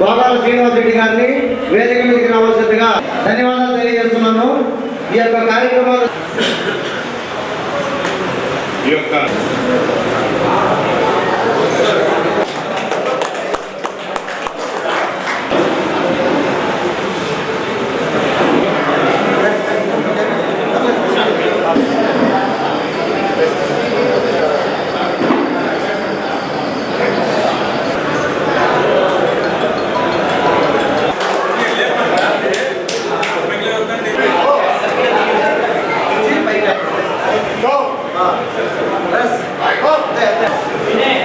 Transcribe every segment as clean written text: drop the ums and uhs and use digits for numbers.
గోగాల శ్రీనివాస్ రెడ్డి గారిని వేదిక మీదకి రావాల్సిందిగా ధన్యవాదాలు తెలియజేస్తున్నాను. ఈ యొక్క కార్యక్రమాలు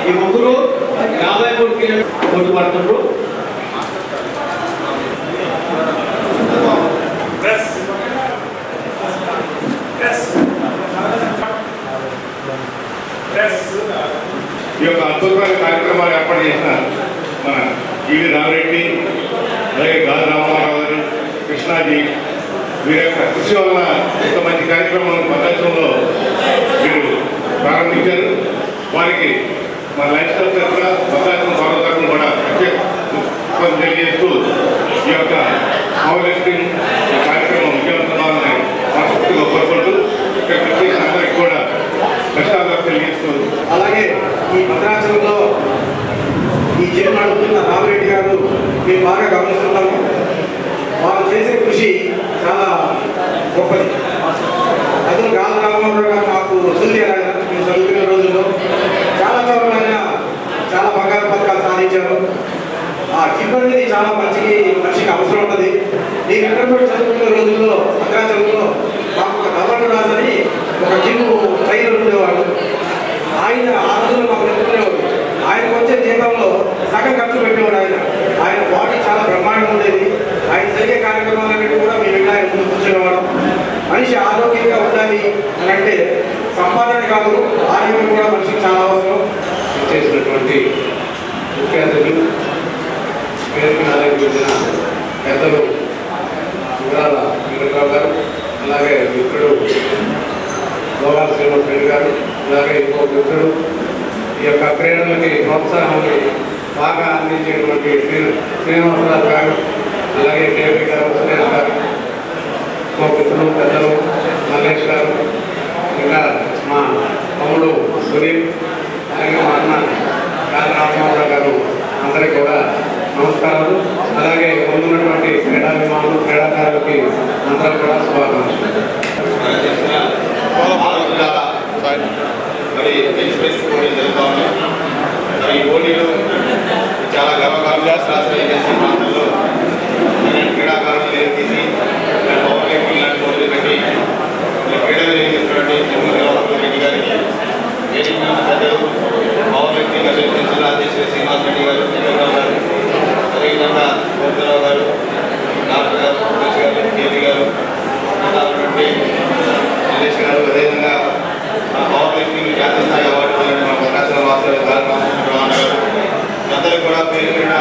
ఈ ముగ్గురు 53 కిలోమీటర్లు పోటీ పడుతున్నారు. ఈ యొక్క అద్భుతమైన కార్యక్రమాలు ఏర్పాటు చేసిన మన జీవి రామరెడ్డి, అలాగే గాలి రామారావు గారు, కృష్ణాజీ వీరి యొక్క కృషి వల్ల ఇంత మంచి కార్యక్రమం ప్రపంచంలో వీరు ప్రారంభించారు. వారికి మన లైఫ్ స్టైల్ తరఫున ప్రపంచం భారత తరఫున కూడా ప్రత్యేక తెలియజేస్తూ ఈ యొక్క పవర్ లిఫ్టింగ్ కార్యక్రమం విజయవంతమాలని మనస్ఫూర్తిగా కోరుకుంటూ ఇక్కడ కృషి అందరికీ కూడా కష్టాలు తెలియజేస్తూ, అలాగే ఈ భద్రాచలంలో ఈ జిల్లా అడుగుతున్న రామరెడ్డి గారు మేము బాగా గమనిస్తున్నాము. వారు చేసే కృషి చాలా గొప్పది. అందులో గాలి రామారావు గారు మాకు వసూలు మేము చదువుకునే రోజుల్లో చాలా చోట్ల చాలా బంగారు పథకాలు సాధించారు. ఆ జిమ్ అనేది చాలా మనిషికి అవసరం ఉంటుంది. నేను ఇంటర్మీడియట్ చదువుకునే రోజుల్లో భద్రాచలంలో మాకు ఒక నల్లడు రాజని ఒక జిమ్ ట్రైనర్ ఉండేవాడు. ఆయన ఆ రోజుల్లో మాకు నేర్చుకునేవాడు. ఆయనకు వచ్చే జీతంలో సగం ఖర్చు పెట్టేవాడు. ఆయన బాడీ చాలా బ్రహ్మాండంగా ఉండేది. ఆయన జరిగే కార్యక్రమాలన్నిటి కూడా మేము ఇలా ముందు కూర్చునేవాడు. మనిషి ఆరోగ్యంగా ఉండాలి అని అంటే సంపాదన కాదు, ఆరోగ్యం కూడా మనిషికి చాలా అవసరం. చేసినటువంటి ముఖ్య అతిథులు, పేరుకి ఆలయించిన పెద్దలు వివరాల వెంకటరావు గారు, అలాగే మిత్రుడు గోగాల శ్రీనివాస్ రెడ్డి గారు, అలాగే ఇంకో మిత్రుడు ఈ యొక్క క్రీడలకి ప్రోత్సాహాన్ని బాగా అందించేటువంటి శ్రీనివాసరావు గారు, అలాగే కేవీ గారు, సురేష్ గారు, మా మిత్రులు పెద్దలు మల్లేష్ గారు, ఇంకా మా తమ్ముడు సునీల్, అలాగే మా అన్న గాలి రామారావు గారు, అందరికీ కూడా నమస్కారాలు. అలాగే ముందున్నటువంటి క్రీడాభిమానులు, క్రీడాకారులకి అందరూ కూడా శుభాకాంక్షలు. మరి ఎక్స్ప్రెస్ పోటీలు జరుగుతూ ఉన్నాయి. మరి ఈ పోటీలు చాలా గర్వకారంగా చేసి ప్రాంతంలో క్రీడాకారులు తీసి పవర్ లిఫ్టింగ్ లాంటి పోటీలు పెట్టి క్రీడలు నిర్వహిస్తున్నటువంటి జగన్మోహన్ రెడ్డి గారికి, పెద్దలు పవర్ లిఫ్టింగ్ అసోసియేషన్ అధ్యక్షులు శ్రీనివాస్ రెడ్డి గారు, చంద్రబాబు గారు, అదేవిధంగా గోపిరావు గారు, డాక్టర్ గారు, సురేష్ గారు, కేవీ గారు, మల్లేష్ గారు, అదేవిధంగా పవర్ లిఫ్టింగ్ జాతీయ స్థాయి అవార్డు మా ప్రకాశం వాసులు గారు, అందరికీ కూడా పేరు మీద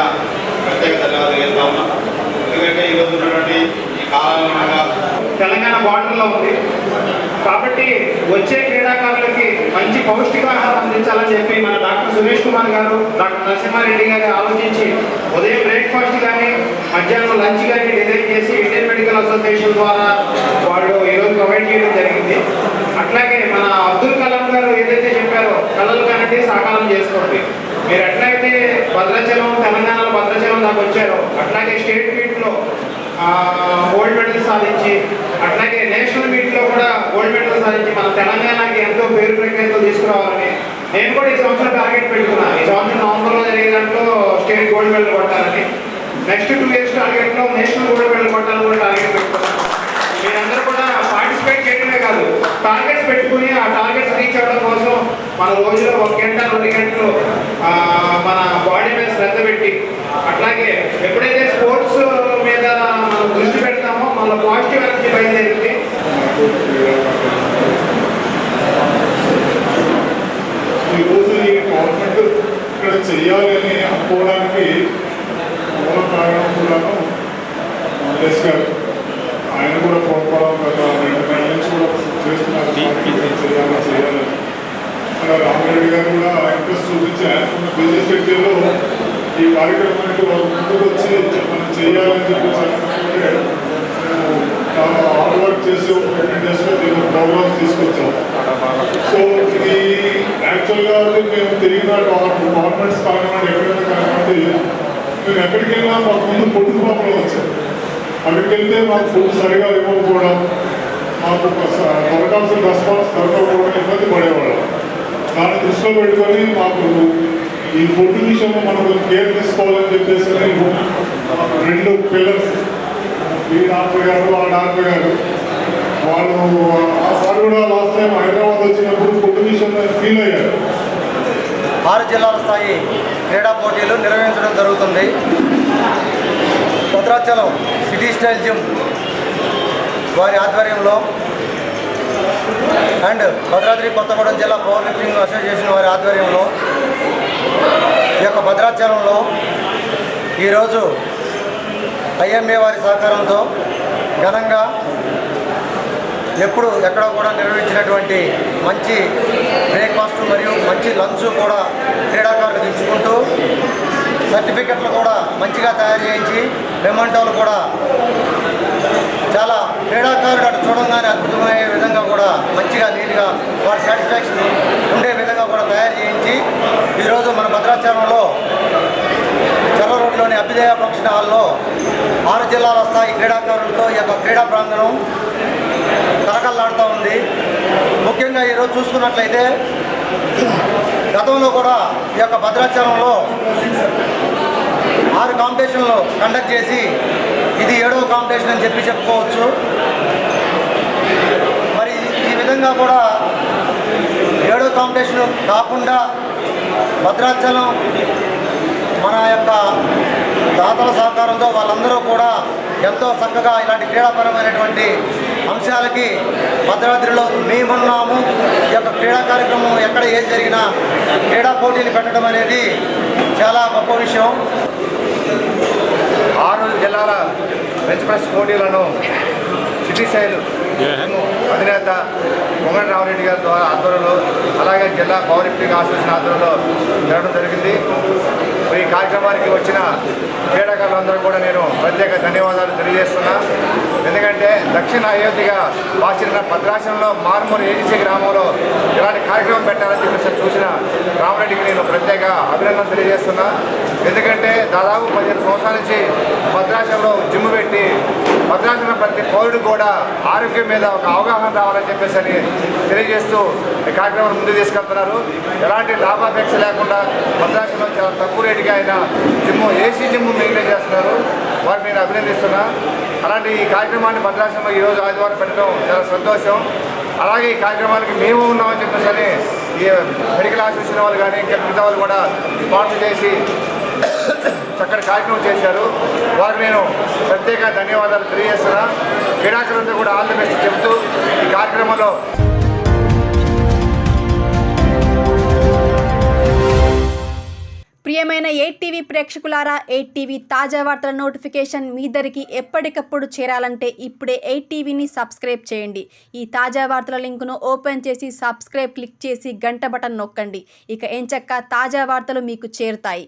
ప్రత్యేక ధన్యవాదాలు చేస్తా ఉన్నాం. ఎందుకంటే ఈరోజు ఉన్నటువంటి ఈ కాలంగా తెలంగాణ బార్డర్లో ఉంది కాబట్టి వచ్చే క్రీడాకారులకి మంచి పౌష్టికాహారం అందించాలని చెప్పి మన డాక్టర్ సురేష్ కుమార్ గారు, డాక్టర్ నరసింహారెడ్డి గారు ఆలోచించి ఉదయం బ్రేక్ఫాస్ట్ కానీ మధ్యాహ్నం లంచ్ కానీ డిజైన్ చేసి ఇండియన్ మెడికల్ అసోసియేషన్ ద్వారా వాళ్ళు ఈరోజు ప్రొవైడ్ చేయడం జరిగింది. అట్లాగే మన అబ్దుల్ కలాం గారు ఏదైతే చెప్పారో కళలు కనండి సాకారం చేసుకోండి. మీరు ఎట్లయితే భద్రాచలం తెలంగాణలో భద్రాచలం దాకా వచ్చారో అట్లాగే స్టేట్ మీట్లో గోల్డ్ మెడల్ సాధించి అట్లాగే నేషనల్ మీట్లో కూడా గోల్డ్ మెడల్ సాధించి మన తెలంగాణకి ఎంతో పేరు ప్రఖ్యాతులు తీసుకురావాలని నేను కూడా ఈ సంవత్సరం టార్గెట్ పెట్టుకున్నాను. ఈ సంవత్సరం నవంబర్లో జరిగే దాంట్లో స్టేట్ గోల్డ్ మెడల్ కొట్టాలని, నెక్స్ట్ 2 years టార్గెట్లో నేషనల్ గోల్డ్ మెడల్ కొట్టాలని కూడా టార్గెట్ పెట్టుకున్నాను. మీరందరూ కూడా పార్టిసిపేట్ చేయడమే కాదు, టార్గెట్స్ పెట్టుకుని ఆ టార్గెట్స్ రీచ్ అవ్వడం కోసం మన రోజులో 1 గంట 2 గంటలు మన బాడీ మీద శ్రద్ధ పెట్టి అట్లాగే ఎప్పుడైతే స్పోర్ట్స్ మీద మనం దృష్టి పెడతామో మన పాజిటివ్ ఎనర్జీ బయలుదేరింది. ఈరోజు ఈ గవర్నమెంట్ ఇక్కడ చేయాలని అనుకోవడానికి మూల కారణం కూడాను మల్లేష్ గారు. ఆయన కూడా ప్రోత్సాహం గత 2 నెలల నుంచి కూడా చేస్తున్నారు చేయాలని. అక్కడ రామరెడ్డి గారు కూడా ఇంట్రెస్ట్ చూపించి ఆయనకున్న బిజినెస్ షెడ్యూల్లో ఈ కార్యక్రమానికి వాళ్ళు ముందుకు వచ్చి మనం చేయాలని చెప్పేసి అనుకుంటే మేము చాలా హార్డ్ వర్క్ చేసి ఒక 15 డేస్లో దీని ప్రోగ్రామ్స్ తీసుకొచ్చాం. సో ఇది యాక్చువల్గా మేము తిరిగిన గవర్నమెంట్స్ కానివ్వండి ఎక్కడైనా కానివ్వండి మేము ఎక్కడికి వెళ్ళినా మాకు ముందు ఫుడ్ ప్రాబ్లం వచ్చాయి. అక్కడికి వెళ్తే మాకు ఫుడ్ సరిగా ఇవ్వకపోవడం, మాకు దొరకాల్సిన రెస్పాన్స్ దొరకకపోవడం ఇబ్బంది పడేవాళ్ళం. దాన్ని దృష్టిలో పెట్టుకొని మాకు ఈ ఫుడ్ విషయంలో మనం కేర్ తీసుకోవాలని చెప్పేసి 2 పిల్లర్స్ ఈ డాక్టర్ గారు ఆ డాక్టర్ గారు వాళ్ళు ఆ సార్ కూడా లాస్ట్ టైం హైదరాబాద్ వచ్చినప్పుడు ఫుడ్ విషయంలో ఫీల్ అయ్యారు. 6 జిల్లాల స్థాయి క్రీడా పోటీలు నిర్వహించడం జరుగుతుంది. భద్రాచలం సిటీ స్టైల్ జిమ్ వారి ఆధ్వర్యంలో అండ్ భద్రాద్రి కొత్తగూడెం జిల్లా పవర్ లిఫ్టింగ్ అసోసియేషన్ వారి ఆధ్వర్యంలో ఈ యొక్క భద్రాచలంలో ఈరోజు ఐఎంఏ వారి సహకారంతో ఘనంగా ఎక్కడ కూడా నిర్వహించినటువంటి మంచి బ్రేక్ఫాస్ట్ మరియు మంచి లంచ్ కూడా క్రీడాకారులకు ఇచ్చుకుంటూ సర్టిఫికెట్లు కూడా మంచిగా తయారు చేయించి మెమంటోలు కూడా చాలా క్రీడాకారుడు అటు చూడంగానే అద్భుతమయ్యే విధంగా కూడా మంచిగా నీట్గా వారి సాటిస్ఫాక్షన్ ఉండే విధంగా కూడా తయారు చేయించి ఈరోజు మన భద్రాచలంలో చర్ల రోడ్లోని అభ్యుదయ ఫంక్షన్ హాల్లో 6 జిల్లాల స్థాయి క్రీడాకారులతో ఈ యొక్క క్రీడా ప్రాంగణం కలకల్లాడుతూ ఉంది. ముఖ్యంగా ఈరోజు చూసుకున్నట్లయితే గతంలో కూడా ఈ యొక్క భద్రాచలంలో 6 కాంపిటీషన్లు కండక్ట్ చేసి ఇది 7వ కాంపిటీషన్ అని చెప్పుకోవచ్చు. మరి ఈ విధంగా కూడా 7వ కాంపిటీషన్ కాకుండా భద్రాచలం మన యొక్క దాతల సహకారంతో వాళ్ళందరూ కూడా ఎంతో చక్కగా ఇలాంటి క్రీడాపరమైనటువంటి అంశాలకి భద్రాద్రిలో మేమున్నాము. ఈ యొక్క క్రీడా కార్యక్రమం ఎక్కడ ఏది జరిగినా క్రీడా పోటీలు పెట్టడం అనేది చాలా గొప్ప విషయం. 6 జిల్లాల బెంచ్ ప్రెస్ పోటీలను సిటీ స్టైల్ అధినేత పొంగటి రామరెడ్డి గారి ద్వారా ఆధ్వర్యంలో అలాగే జిల్లా పవర్ లిఫ్టింగ్ అసోసియేషన్ ఆధ్వర్యంలో జరగడం జరిగింది. ఈ కార్యక్రమానికి వచ్చిన క్రీడాకారులందరూ కూడా నేను ప్రత్యేక ధన్యవాదాలు తెలియజేస్తున్నా. ఎందుకంటే దక్షిణ అయోధ్యగా భాషిన భద్రాచలంలో మారుమూల ఏజెన్సీ గ్రామంలో ఇలాంటి కార్యక్రమం పెట్టాలని చెప్పేసి చూసిన రామరెడ్డికి నేను ప్రత్యేక అభినందనలు తెలియజేస్తున్నా. ఎందుకంటే దాదాపు 15 సంవత్సరాల నుంచి భద్రాచలంలో జిమ్ పెట్టి భద్రాచలం ప్రతి పౌరుడు కూడా ఆరోగ్యం మీద ఒక అవగాహన రావాలని చెప్పేసి అని తెలియజేస్తూ ఈ కార్యక్రమాన్ని ముందుకు తీసుకెళ్తున్నారు. ఎలాంటి లాభాపేక్ష లేకుండా భద్రాచలంలో చాలా తక్కువ రేటుగా ఆయన ఏసీ జిమ్ మెయింటైన్ చేస్తున్నారు. వారిని నేను అభినందిస్తున్నా. అలాంటి ఈ కార్యక్రమాన్ని భద్రాచలంలో ఈరోజు ఆదివారం పెట్టడం చాలా సంతోషం. అలాగే ఈ కార్యక్రమానికి మేము ఉన్నామని చెప్పేసి అని ఈ మెడికల్ అసోసియేషన్ వాళ్ళు కానీ ఇంకా మిగతా వాళ్ళు కూడా స్పాన్సర్ చేసి చక్కటి కార్యక్రమం చేశారు. వారికి నేను ప్రత్యేక ధన్యవాదాలు తెలియజేస్తున్నా. క్రీడాకారులంతా కూడా ఆల్ ది బెస్ట్ చెబుతూ ఈ కార్యక్రమంలో ప్రియమైన 8TV ప్రేక్షకులారా, 8TV తాజా వార్తల నోటిఫికేషన్ మీ దరికి ఎప్పటికప్పుడు చేరాలంటే ఇప్పుడే 8TVని సబ్స్క్రైబ్ చేయండి. ఈ తాజా వార్తల లింకును ఓపెన్ చేసి సబ్స్క్రైబ్ క్లిక్ చేసి గంట బటన్ నొక్కండి. ఇక ఎంచక్కా తాజా వార్తలు మీకు చేరుతాయి.